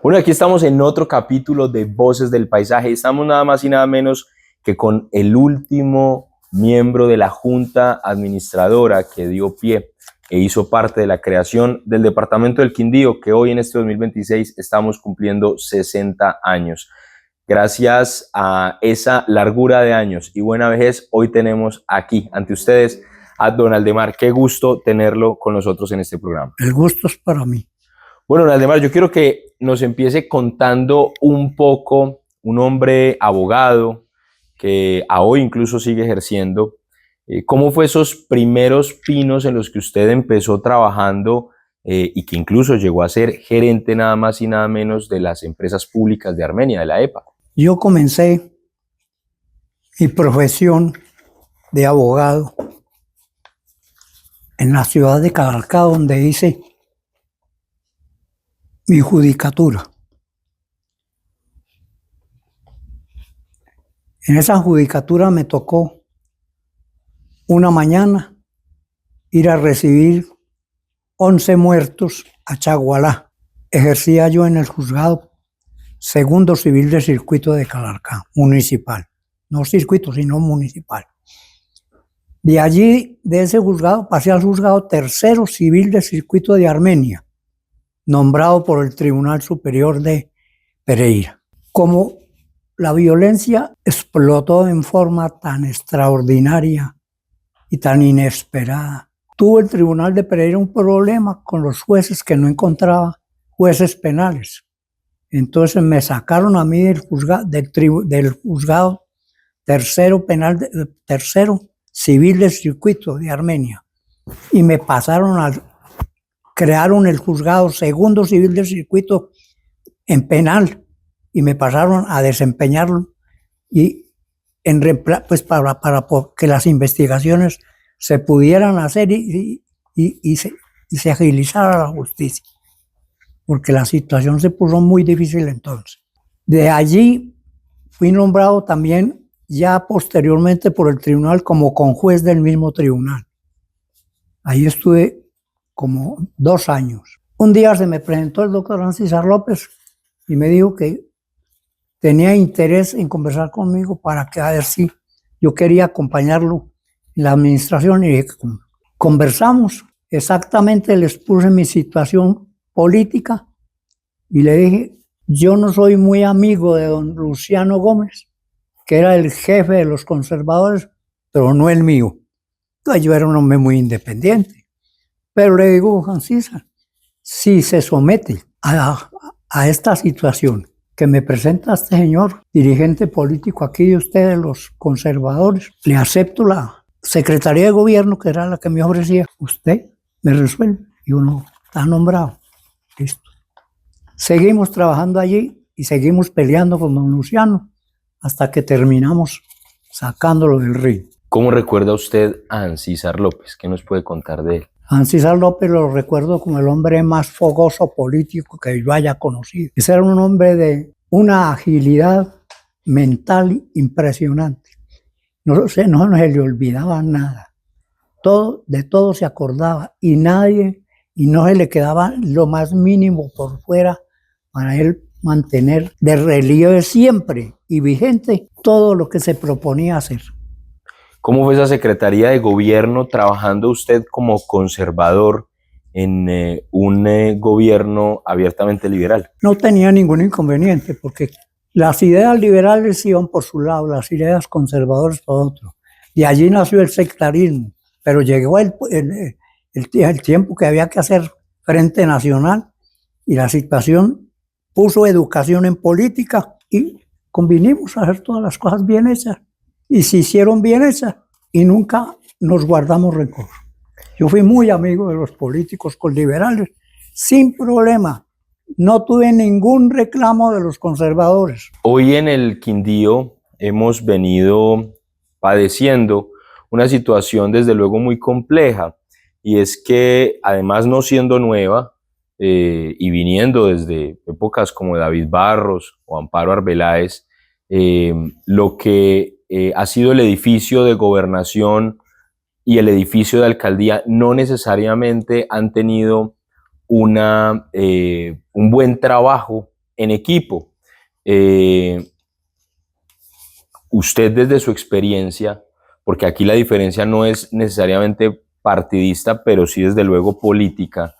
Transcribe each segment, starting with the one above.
Bueno, aquí estamos en otro capítulo de Voces del Paisaje. Estamos nada más y nada menos que con el último miembro de la Junta Administradora que dio pie e hizo parte de la creación del Departamento del Quindío, que hoy en este 2026 estamos cumpliendo 60 años. Gracias a esa largura de años y buena vejez, hoy tenemos aquí ante ustedes a don Aldemar. Qué gusto tenerlo con nosotros en este programa. El gusto es para mí. Bueno, don Aldemar, yo quiero que nos empiece contando un poco, un hombre abogado que a hoy incluso sigue ejerciendo, cómo fue esos primeros pinos en los que usted empezó trabajando y que incluso llegó a ser gerente nada más y nada menos de las empresas públicas de Armenia, de la EPA. Yo comencé mi profesión de abogado en la ciudad de Calarcá, donde hice mi judicatura. En esa judicatura me tocó una mañana ir a recibir 11 muertos a Chagualá. Ejercía yo en el juzgado segundo civil de circuito de Calarcá, municipal. No circuito, sino municipal. De allí, de ese juzgado, pasé al juzgado tercero civil de circuito de Armenia, nombrado por el Tribunal Superior de Pereira. Como la violencia explotó en forma tan extraordinaria y tan inesperada, tuvo el Tribunal de Pereira un problema con los jueces que no encontraba jueces penales. Entonces me sacaron a mí del juzgado tercero civil de circuito de Armenia y me pasaron crearon el juzgado segundo civil de circuito en penal y me pasaron a desempeñarlo y pues para que las investigaciones se pudieran hacer y se agilizara la justicia, porque la situación se puso muy difícil entonces. De allí fui nombrado también ya posteriormente por el tribunal como conjuez del mismo tribunal. Ahí estuve como 2 años. Un día se me presentó el doctor Ancísar López y me dijo que tenía interés en conversar conmigo para que a ver si yo quería acompañarlo en la administración, y dije, conversamos. Exactamente les puse mi situación política y le dije, yo no soy muy amigo de don Luciano Gómez, que era el jefe de los conservadores, pero no el mío. Entonces yo era un hombre muy independiente. Pero le digo, Ancísar, si se somete a esta situación que me presenta este señor, dirigente político aquí de ustedes, los conservadores, le acepto la Secretaría de Gobierno, que era la que me ofrecía. Usted me resuelve y uno está nombrado. Listo. Seguimos trabajando allí y seguimos peleando con don Luciano hasta que terminamos sacándolo del río. ¿Cómo recuerda usted a Ancísar López? ¿Qué nos puede contar de él? Ancísar López lo recuerdo como el hombre más fogoso político que yo haya conocido. Ese era un hombre de una agilidad mental impresionante. No se le olvidaba nada. De todo se acordaba y no se le quedaba lo más mínimo por fuera para él mantener de relieve siempre y vigente todo lo que se proponía hacer. ¿Cómo fue esa Secretaría de Gobierno trabajando usted como conservador en un gobierno abiertamente liberal? No tenía ningún inconveniente porque las ideas liberales iban por su lado, las ideas conservadoras por otro. De allí nació el sectarismo, pero llegó el tiempo que había que hacer frente nacional y la situación puso educación en política y convinimos a hacer todas las cosas bien hechas. Y se hicieron bien hechas y nunca nos guardamos rencor. Yo fui muy amigo de los políticos liberales, sin problema. No tuve ningún reclamo de los conservadores. Hoy en el Quindío hemos venido padeciendo una situación desde luego muy compleja, y es que además no siendo nueva y viniendo desde épocas como David Barros o Amparo Arbeláez, lo que ha sido el edificio de gobernación y el edificio de alcaldía no necesariamente han tenido un buen trabajo en equipo. Usted desde su experiencia, porque aquí la diferencia no es necesariamente partidista, pero sí desde luego política,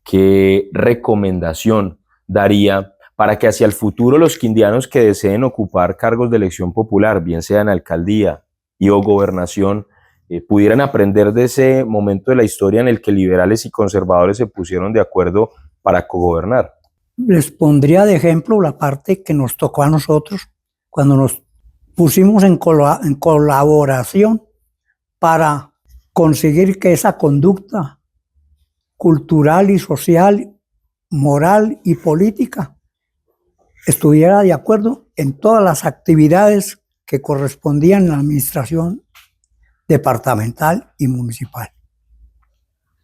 ¿qué recomendación daría para que hacia el futuro los quindianos que deseen ocupar cargos de elección popular, bien sea en alcaldía y o gobernación, pudieran aprender de ese momento de la historia en el que liberales y conservadores se pusieron de acuerdo para cogobernar? Les pondría de ejemplo la parte que nos tocó a nosotros cuando nos pusimos en colaboración para conseguir que esa conducta cultural y social, moral y política estuviera de acuerdo en todas las actividades que correspondían a la administración departamental y municipal.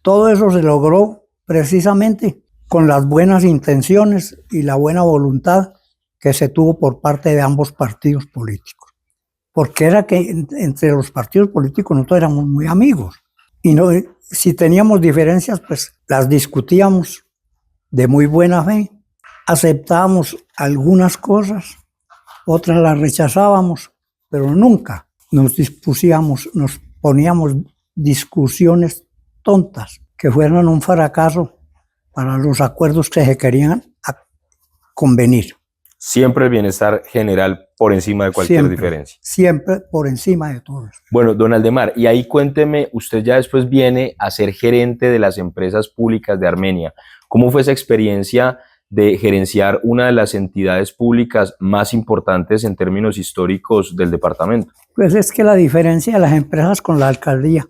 Todo eso se logró precisamente con las buenas intenciones y la buena voluntad que se tuvo por parte de ambos partidos políticos. Porque era que entre los partidos políticos nosotros éramos muy amigos. Y no, si teníamos diferencias, pues las discutíamos de muy buena fe. Aceptábamos algunas cosas, otras las rechazábamos, pero nunca nos poníamos discusiones tontas que fueran un fracaso para los acuerdos que se querían convenir. Siempre el bienestar general por encima de cualquier diferencia. Siempre por encima de todo. Bueno, don Aldemar, y ahí cuénteme, usted ya después viene a ser gerente de las empresas públicas de Armenia. ¿Cómo fue esa experiencia de gerenciar una de las entidades públicas más importantes en términos históricos del departamento? Pues es que la diferencia de las empresas con la alcaldía,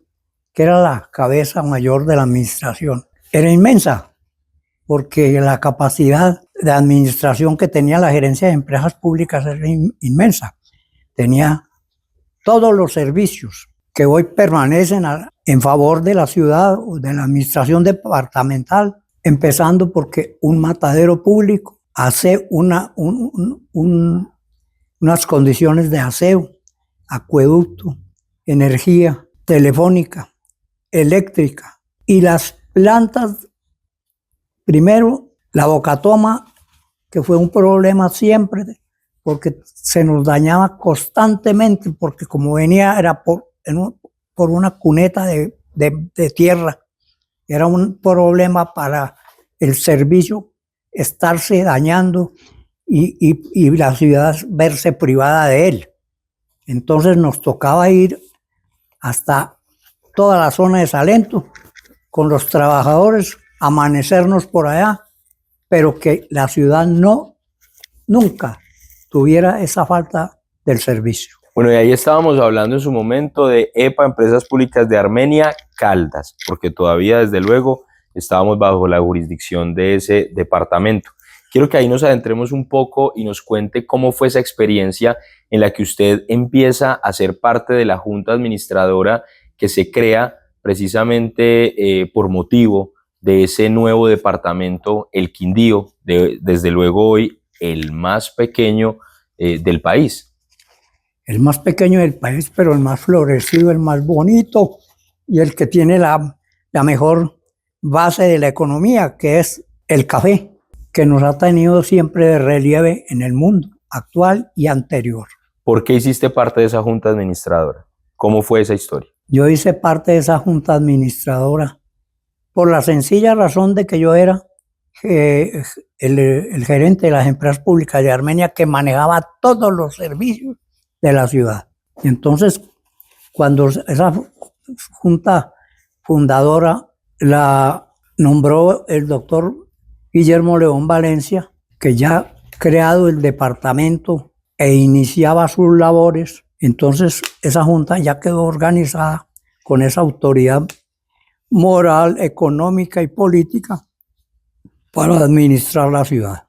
que era la cabeza mayor de la administración, era inmensa, porque la capacidad de administración que tenía la gerencia de empresas públicas era inmensa. Tenía todos los servicios que hoy permanecen en favor de la ciudad o de la administración departamental, empezando porque un matadero público hace unas condiciones de aseo, acueducto, energía, telefónica, eléctrica y las plantas. Primero, la Bocatoma, que fue un problema siempre, porque se nos dañaba constantemente, porque como venía era por una cuneta de tierra, era un problema para el servicio estarse dañando y la ciudad verse privada de él. Entonces nos tocaba ir hasta toda la zona de Salento con los trabajadores, amanecernos por allá, pero que la ciudad nunca tuviera esa falta del servicio. Bueno, y ahí estábamos hablando en su momento de EPA, Empresas Públicas de Armenia, Caldas, porque todavía desde luego estábamos bajo la jurisdicción de ese departamento. Quiero que ahí nos adentremos un poco y nos cuente cómo fue esa experiencia en la que usted empieza a ser parte de la junta administradora que se crea precisamente por motivo de ese nuevo departamento, el Quindío, desde luego hoy el más pequeño del país. El más pequeño del país, pero el más florecido, el más bonito y el que tiene la mejor base de la economía, que es el café, que nos ha tenido siempre de relieve en el mundo actual y anterior. ¿Por qué hiciste parte de esa junta administradora? ¿Cómo fue esa historia? Yo hice parte de esa junta administradora por la sencilla razón de que yo era el gerente de las empresas públicas de Armenia que manejaba todos los servicios de la ciudad. Y entonces, cuando esa junta fundadora la nombró el doctor Guillermo León Valencia, que ya creado el departamento e iniciaba sus labores, entonces esa junta ya quedó organizada con esa autoridad moral, económica y política para administrar la ciudad.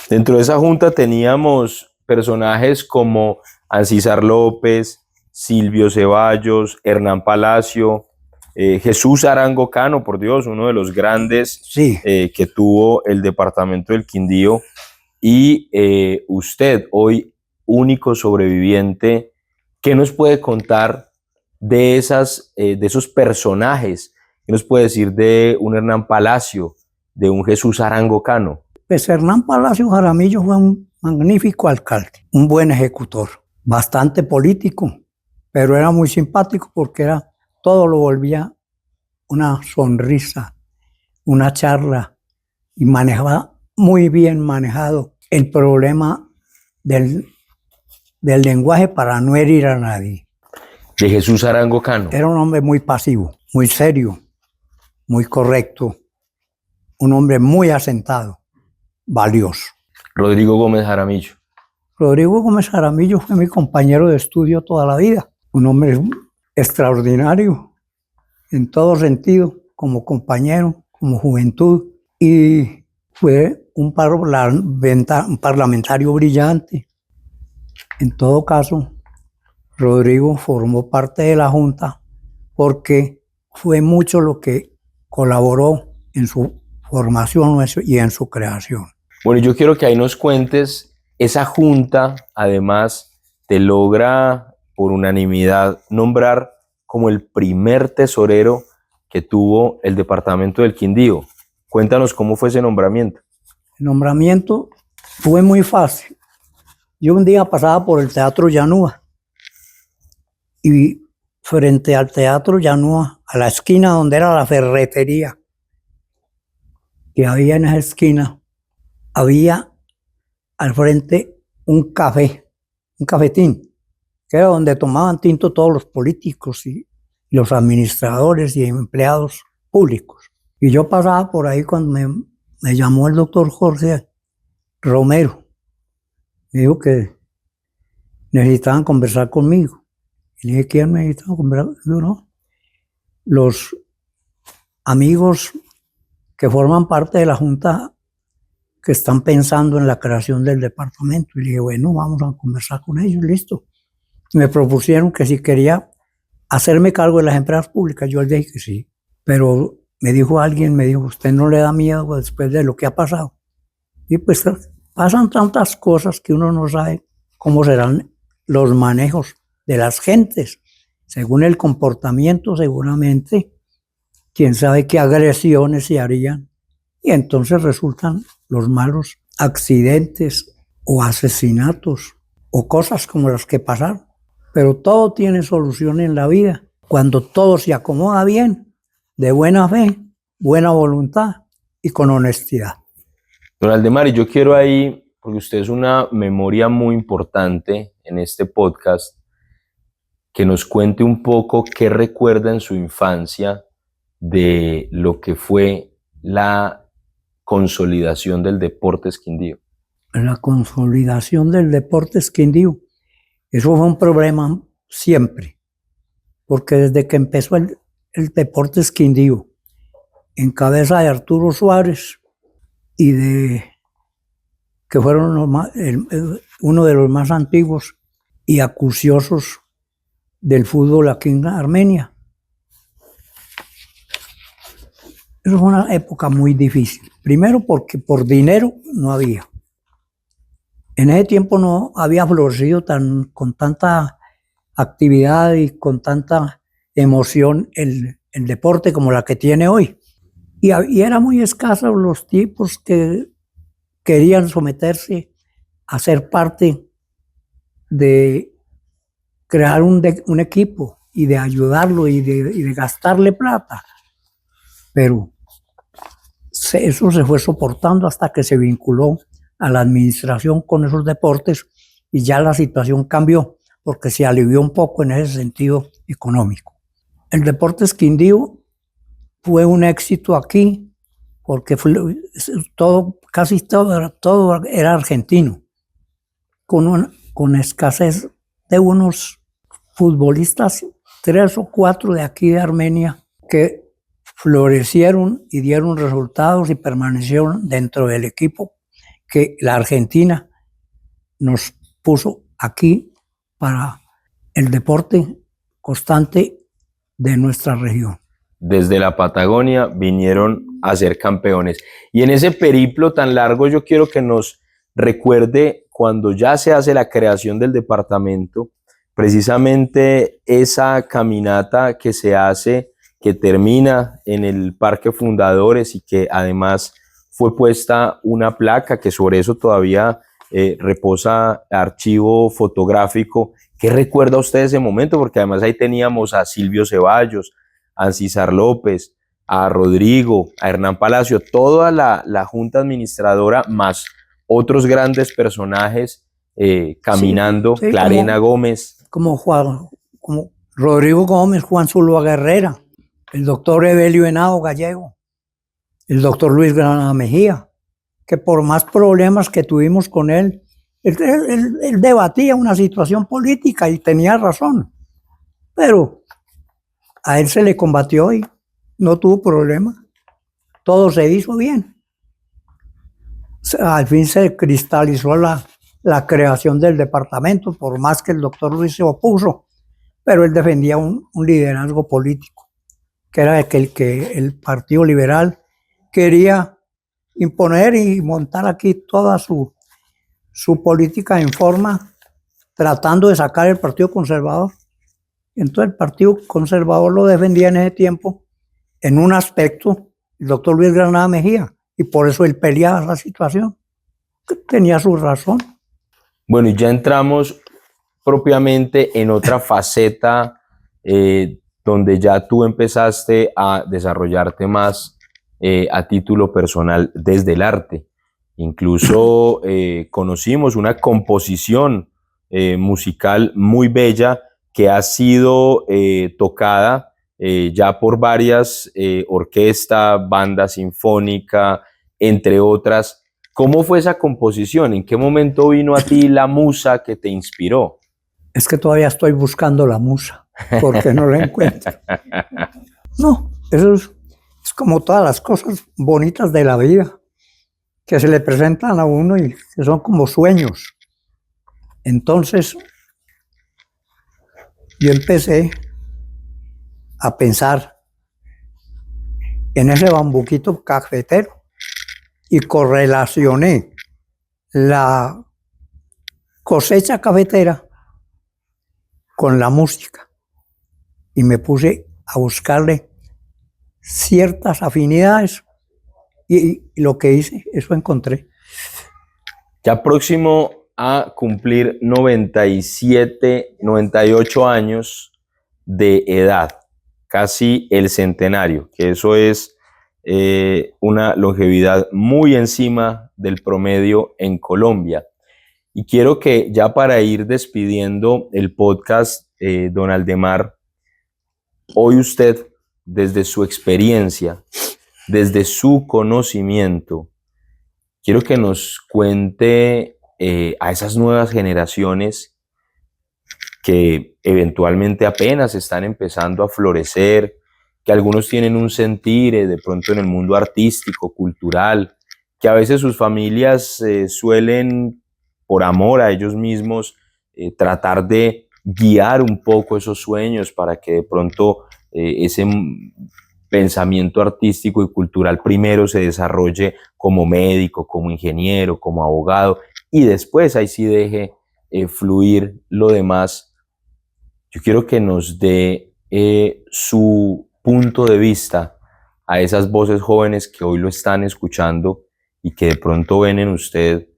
Dentro de esa junta teníamos personajes como Ancísar López, Silvio Ceballos, Hernán Palacio, Jesús Arango Cano, por Dios, uno de los grandes sí, que tuvo el departamento del Quindío, y usted, hoy único sobreviviente, ¿qué nos puede contar de esos personajes? ¿Qué nos puede decir de un Hernán Palacio, de un Jesús Arango Cano? Pues Hernán Palacio Jaramillo fue un magnífico alcalde, un buen ejecutor, bastante político, pero era muy simpático porque todo lo volvía una sonrisa, una charla, y manejaba muy bien manejado el problema del lenguaje para no herir a nadie. De Jesús Arango Cano. Era un hombre muy pasivo, muy serio, muy correcto, un hombre muy asentado, valioso. Rodrigo Gómez Jaramillo. Rodrigo Gómez Jaramillo fue mi compañero de estudio toda la vida, un hombre extraordinario en todo sentido, como compañero, como juventud, y fue un parlamentario brillante. En todo caso, Rodrigo formó parte de la Junta porque fue mucho lo que colaboró en su formación y en su creación. Bueno, yo quiero que ahí nos cuentes, esa Junta además te logra por unanimidad nombrar como el primer tesorero que tuvo el departamento del Quindío. Cuéntanos cómo fue ese nombramiento. El nombramiento fue muy fácil. Yo un día pasaba por el Teatro Llanúa y frente al Teatro Llanúa, a la esquina donde era la ferretería que había en esa esquina, había al frente un café, un cafetín, que era donde tomaban tinto todos los políticos y los administradores y empleados públicos. Y yo pasaba por ahí cuando me llamó el doctor Jorge Romero. Me dijo que necesitaban conversar conmigo. Y le dije, ¿quién necesitaba conversar? Yo, no. Los amigos que forman parte de la Junta que están pensando en la creación del departamento. Y le dije, bueno, vamos a conversar con ellos, listo. Y me propusieron que si quería hacerme cargo de las empresas públicas. Yo le dije que sí. Pero me dijo, ¿usted no le da miedo después de lo que ha pasado? Y pues pasan tantas cosas que uno no sabe cómo serán los manejos de las gentes. Según el comportamiento, seguramente, quién sabe qué agresiones se harían. Y entonces resultan los malos accidentes o asesinatos o cosas como las que pasaron. Pero todo tiene solución en la vida. Cuando todo se acomoda bien, de buena fe, buena voluntad y con honestidad. Don Aldemar, yo quiero ahí, porque usted es una memoria muy importante en este podcast, que nos cuente un poco qué recuerda en su infancia de lo que fue la consolidación del Deportes Quindío. La consolidación del Deportes Quindío, eso fue un problema siempre, porque desde que empezó el Deportes Quindío, en cabeza de Arturo Suárez y que fueron uno de los más antiguos y acuciosos del fútbol aquí en Armenia. Eso fue una época muy difícil. Primero porque por dinero no había. En ese tiempo no había florecido con tanta actividad y con tanta emoción el deporte como la que tiene hoy. Y era muy escasos los tipos que querían someterse a ser parte de crear un equipo y de ayudarlo y de gastarle plata. Pero eso se fue soportando hasta que se vinculó a la administración con esos deportes y ya la situación cambió porque se alivió un poco en ese sentido económico. El Deportes Quindío fue un éxito aquí porque casi todo era argentino, con escasez de unos futbolistas, 3 o 4 de aquí de Armenia, que florecieron y dieron resultados y permanecieron dentro del equipo que la Argentina nos puso aquí para el deporte constante de nuestra región. Desde la Patagonia vinieron a ser campeones. Y en ese periplo tan largo yo quiero que nos recuerde cuando ya se hace la creación del departamento, precisamente esa caminata que se hace, que termina en el Parque Fundadores y que además fue puesta una placa que sobre eso todavía reposa archivo fotográfico. ¿Qué recuerda usted de ese momento? Porque además ahí teníamos a Silvio Ceballos, a César López, a Rodrigo, a Hernán Palacio, toda la junta administradora, más otros grandes personajes caminando, sí, Clarena Gómez. Como Rodrigo Gómez, Juan Zuluaga Herrera, el doctor Evelio Henao Gallego, el doctor Luis Granada Mejía, que por más problemas que tuvimos con él debatía una situación política y tenía razón, pero a él se le combatió y no tuvo problema. Todo se hizo bien. Al fin se cristalizó la creación del departamento, por más que el doctor Luis se opuso, pero él defendía un liderazgo político, que era el que el Partido Liberal quería imponer y montar aquí toda su política en forma, tratando de sacar el Partido Conservador. Entonces el Partido Conservador lo defendía en ese tiempo en un aspecto el doctor Luis Granada Mejía, y por eso él peleaba esa situación. Tenía su razón. Bueno, y ya entramos propiamente en otra faceta donde ya tú empezaste a desarrollarte más a título personal desde el arte. Incluso conocimos una composición musical muy bella que ha sido tocada ya por varias orquestas, banda sinfónica, entre otras. ¿Cómo fue esa composición? ¿En qué momento vino a ti la musa que te inspiró? Es que todavía estoy buscando la musa, porque no la encuentro. No, eso es como todas las cosas bonitas de la vida, que se le presentan a uno y que son como sueños. Entonces, yo empecé a pensar en ese bambuquito cafetero y correlacioné la cosecha cafetera con la música y me puse a buscarle ciertas afinidades y lo que hice, eso encontré. Ya próximo a cumplir 97, 98 años de edad, casi el centenario, que eso es una longevidad muy encima del promedio en Colombia. Y quiero que ya para ir despidiendo el podcast, don Aldemar, hoy usted, desde su experiencia, desde su conocimiento, quiero que nos cuente a esas nuevas generaciones que eventualmente apenas están empezando a florecer, que algunos tienen un sentir de pronto en el mundo artístico, cultural, que a veces sus familias suelen, por amor a ellos mismos, tratar de guiar un poco esos sueños para que de pronto ese pensamiento artístico y cultural primero se desarrolle como médico, como ingeniero, como abogado, y después ahí sí deje fluir lo demás. Yo quiero que nos dé su punto de vista a esas voces jóvenes que hoy lo están escuchando y que de pronto ven en usted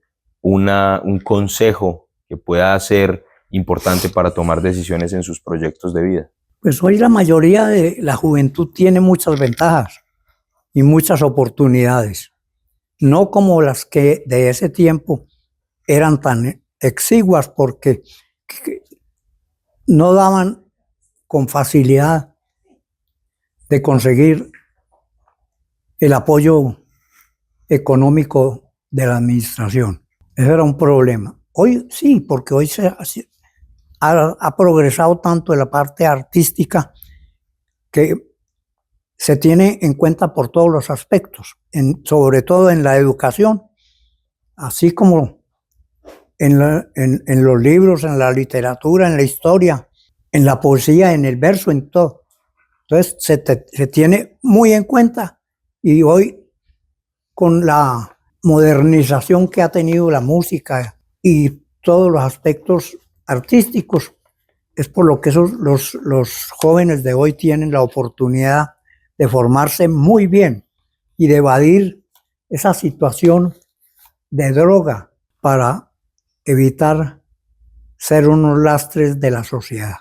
un consejo que pueda ser importante para tomar decisiones en sus proyectos de vida. Pues hoy la mayoría de la juventud tiene muchas ventajas y muchas oportunidades, no como las que de ese tiempo eran tan exiguas porque no daban con facilidad de conseguir el apoyo económico de la administración. Ese era un problema. Hoy sí, porque hoy ha progresado tanto en la parte artística que se tiene en cuenta por todos los aspectos, sobre todo en la educación, así como en los libros, en la literatura, en la historia, en la poesía, en el verso, en todo. Entonces se tiene muy en cuenta, y hoy con la modernización que ha tenido la música y todos los aspectos artísticos, es por lo que los jóvenes de hoy tienen la oportunidad de formarse muy bien y de evadir esa situación de droga para evitar ser unos lastres de la sociedad.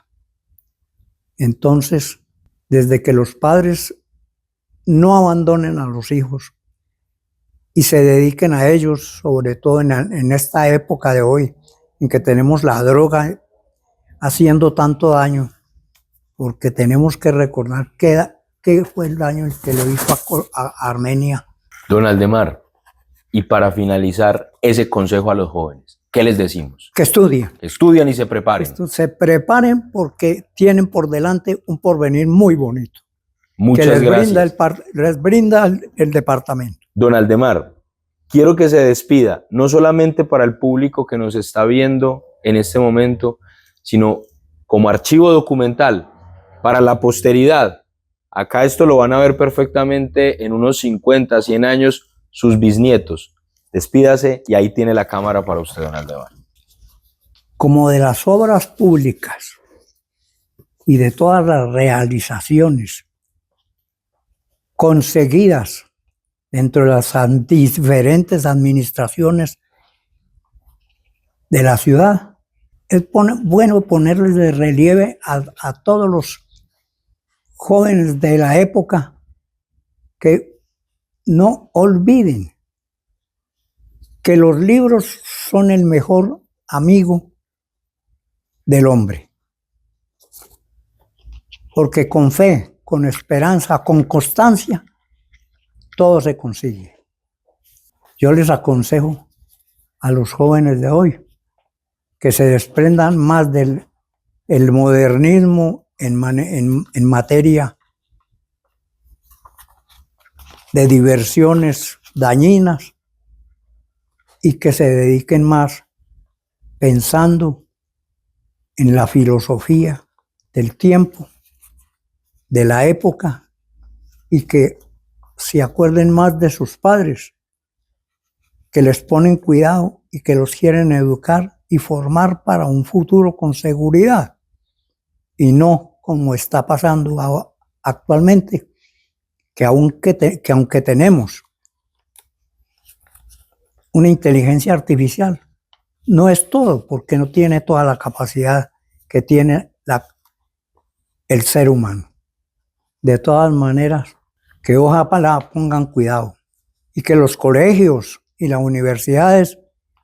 Entonces, desde que los padres no abandonen a los hijos y se dediquen a ellos, sobre todo en esta época de hoy, en que tenemos la droga haciendo tanto daño, porque tenemos que recordar qué fue el daño que le hizo a Armenia. Don Aldemar, y para finalizar, ese consejo a los jóvenes, ¿qué les decimos? Que estudien. Estudian y se preparen. Se preparen porque tienen por delante un porvenir muy bonito. Muchas que gracias. Les brinda el departamento. Don Aldemar, quiero que se despida, no solamente para el público que nos está viendo en este momento, sino como archivo documental para la posteridad. Acá esto lo van a ver perfectamente en unos 50, 100 años sus bisnietos. Despídase y ahí tiene la cámara para usted, don Aldemar. Como de las obras públicas y de todas las realizaciones conseguidas dentro de las diferentes administraciones de la ciudad, es bueno ponerles de relieve a todos los jóvenes de la época que no olviden que los libros son el mejor amigo del hombre. Porque con fe, con esperanza, con constancia, todo se consigue. Yo les aconsejo a los jóvenes de hoy que se desprendan más del modernismo en materia de diversiones dañinas y que se dediquen más pensando en la filosofía del tiempo, de la época, y que se acuerden más de sus padres, que les ponen cuidado y que los quieren educar y formar para un futuro con seguridad, y no como está pasando actualmente, que aunque tenemos una inteligencia artificial, no es todo, porque no tiene toda la capacidad que tiene el ser humano. De todas maneras, que ojalá pongan cuidado y que los colegios y las universidades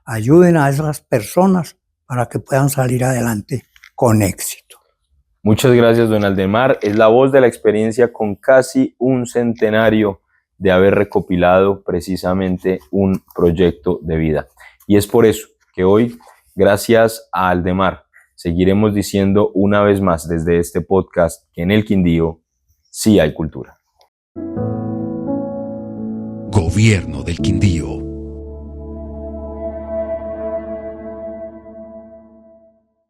ayuden a esas personas para que puedan salir adelante con éxito. Muchas gracias, don Aldemar. Es la voz de la experiencia con casi un centenario de haber recopilado precisamente un proyecto de vida. Y es por eso que hoy, gracias a Aldemar, seguiremos diciendo una vez más desde este podcast que en el Quindío sí hay cultura. Gobierno del Quindío.